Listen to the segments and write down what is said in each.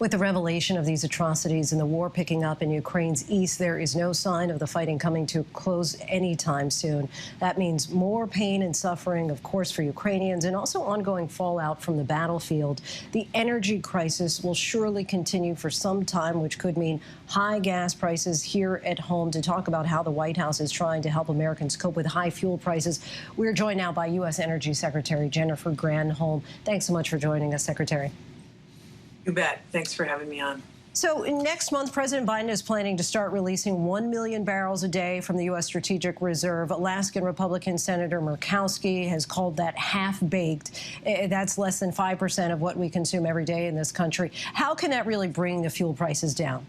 With the revelation of these atrocities and the war picking up in Ukraine's east, there is no sign of the fighting coming to a close anytime soon. That means more pain and suffering, of course, for Ukrainians, and also ongoing fallout from the battlefield. The energy crisis will surely continue for some time, which could mean high gas prices here at home. To talk about how the White House is trying to help Americans cope with high fuel prices, we're joined now by U.S. Energy Secretary Jennifer Granholm. Thanks so much for joining us, Secretary. You bet. Thanks for having me on. So next month, President Biden is planning to start releasing 1 million barrels a day from the U.S. Strategic Reserve. Alaskan Republican Senator Murkowski has called that half-baked. That's less than 5% of what we consume every day in this country. How can that really bring the fuel prices down?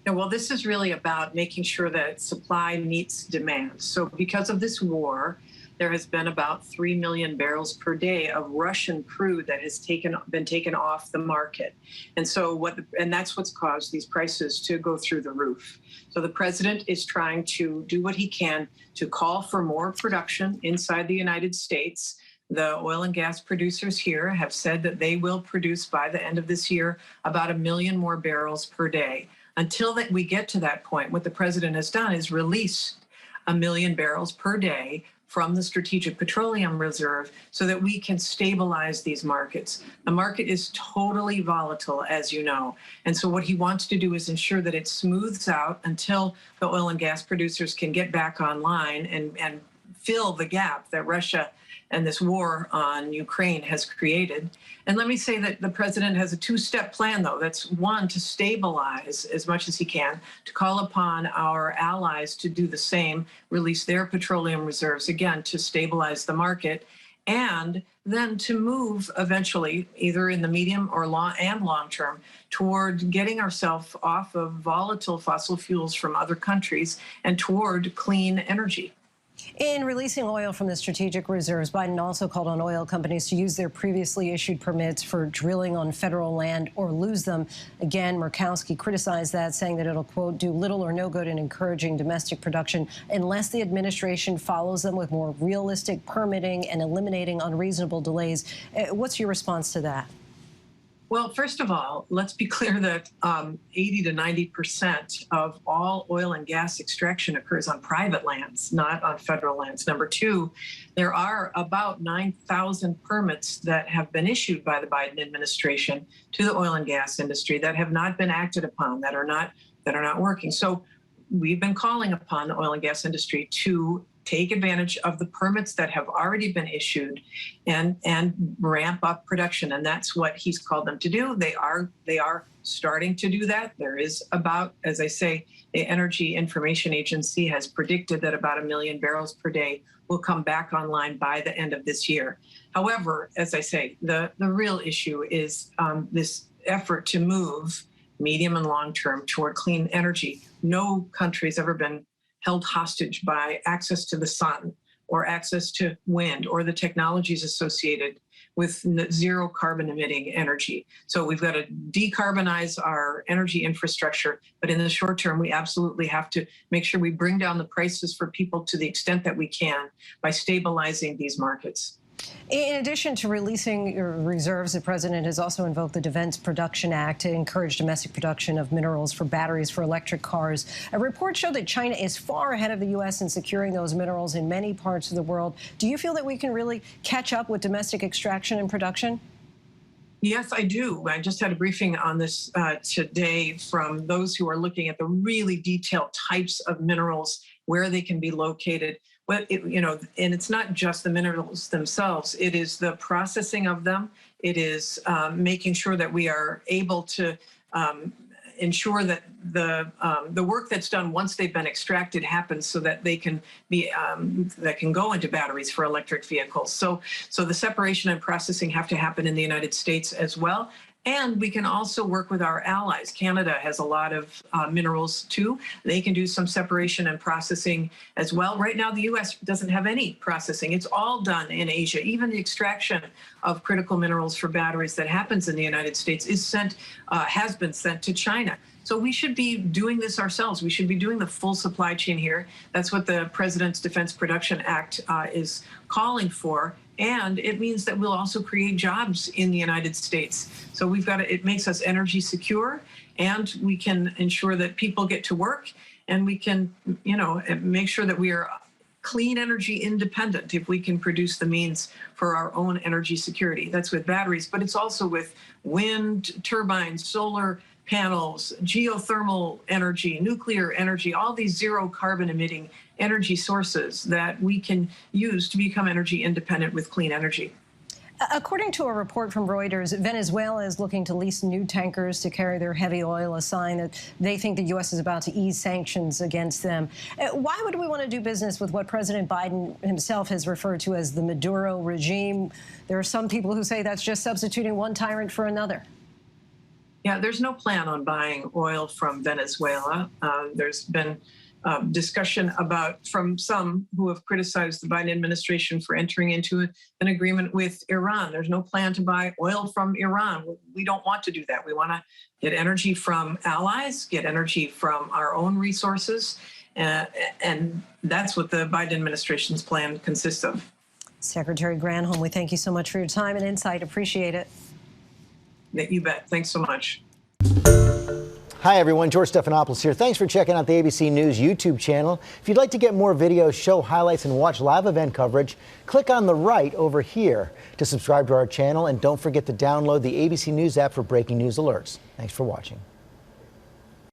Yeah, well, this is really about making sure that supply meets demand. So because of this war, there has been about 3 million barrels per day of Russian crude that has been taken off the market. And so that's what's caused these prices to go through the roof. So the president is trying to do what he can to call for more production inside the United States. The oil and gas producers here have said that they will produce by the end of this year about 1 million more barrels per day. Until that we get to that point, what the president has done is release 1 million barrels per day from the Strategic Petroleum Reserve so that we can stabilize these markets. The market is totally volatile, as you know. And so what he wants to do is ensure that it smooths out until the oil and gas producers can get back online and fill the gap that Russia and this war on Ukraine has created. And let me say that the president has a two-step plan, though. That's one, to stabilize as much as he can, to call upon our allies to do the same, release their petroleum reserves, again, to stabilize the market, and then to move eventually, either in the medium or long term, toward getting ourselves off of volatile fossil fuels from other countries and toward clean energy. In releasing oil from the strategic reserves, Biden also called on oil companies to use their previously issued permits for drilling on federal land or lose them. Again, Murkowski criticized that, saying that it'll, quote, do little or no good in encouraging domestic production unless the administration follows them with more realistic permitting and eliminating unreasonable delays. What's your response to that? Well, first of all, let's be clear that 80 to 90% of all oil and gas extraction occurs on private lands, not on federal lands. Number two, there are about 9,000 permits that have been issued by the Biden administration to the oil and gas industry that have not been acted upon, that are not working. So we've been calling upon the oil and gas industry to take advantage of the permits that have already been issued and ramp up production. And that's what he's called them to do. They are starting to do that. There is about, as I say, the Energy Information Agency has predicted that about 1 million barrels per day will come back online by the end of this year. However, as I say, the real issue is this effort to move medium and long term toward clean energy. No country has ever been held hostage by access to the sun or access to wind or the technologies associated with zero carbon emitting energy. So we've got to decarbonize our energy infrastructure, but in the short term, we absolutely have to make sure we bring down the prices for people to the extent that we can by stabilizing these markets. In addition to releasing reserves, the president has also invoked the Defense Production Act to encourage domestic production of minerals for batteries for electric cars. A report showed that China is far ahead of the U.S. in securing those minerals in many parts of the world. Do you feel that we can really catch up with domestic extraction and production? Yes, I do. I just had a briefing on this today from those who are looking at the really detailed types of minerals, where they can be located. But and it's not just the minerals themselves. It is the processing of them. It is making sure that we are able to ensure that the work that's done once they've been extracted happens so that they can be that can go into batteries for electric vehicles. So the separation and processing have to happen in the United States as well. And we can also work with our allies. Canada has a lot of minerals, too. They can do some separation and processing as well. Right now, the U.S. doesn't have any processing. It's all done in Asia. Even the extraction of critical minerals for batteries that happens in the United States is has been sent to China. So we should be doing this ourselves. We should be doing the full supply chain here. That's what the President's Defense Production Act is calling for. And it means that we'll also create jobs in the United States. So it makes us energy secure, and we can ensure that people get to work, and we can, make sure that we are clean energy independent if we can produce the means for our own energy security. That's with batteries, but it's also with wind turbines, solar panels, geothermal energy, nuclear energy, all these zero carbon emitting energy sources that we can use to become energy independent with clean energy. According to a report from Reuters, Venezuela is looking to lease new tankers to carry their heavy oil, a sign that they think the U.S. is about to ease sanctions against them. Why would we want to do business with what President Biden himself has referred to as the Maduro regime? There are some people who say that's just substituting one tyrant for another. Yeah, there's no plan on buying oil from Venezuela. There's been discussion from some who have criticized the Biden administration for entering into an agreement with Iran. There's no plan to buy oil from Iran. We don't want to do that. We want to get energy from allies, get energy from our own resources, and that's what the Biden administration's plan consists of. Secretary Granholm, we thank you so much for your time and insight. Appreciate it. You bet. Thanks so much. Hi, everyone. George Stephanopoulos here. Thanks for checking out the ABC News YouTube channel. If you'd like to get more videos, show highlights, and watch live event coverage, click on the right over here to subscribe to our channel. And don't forget to download the ABC News app for breaking news alerts. Thanks for watching.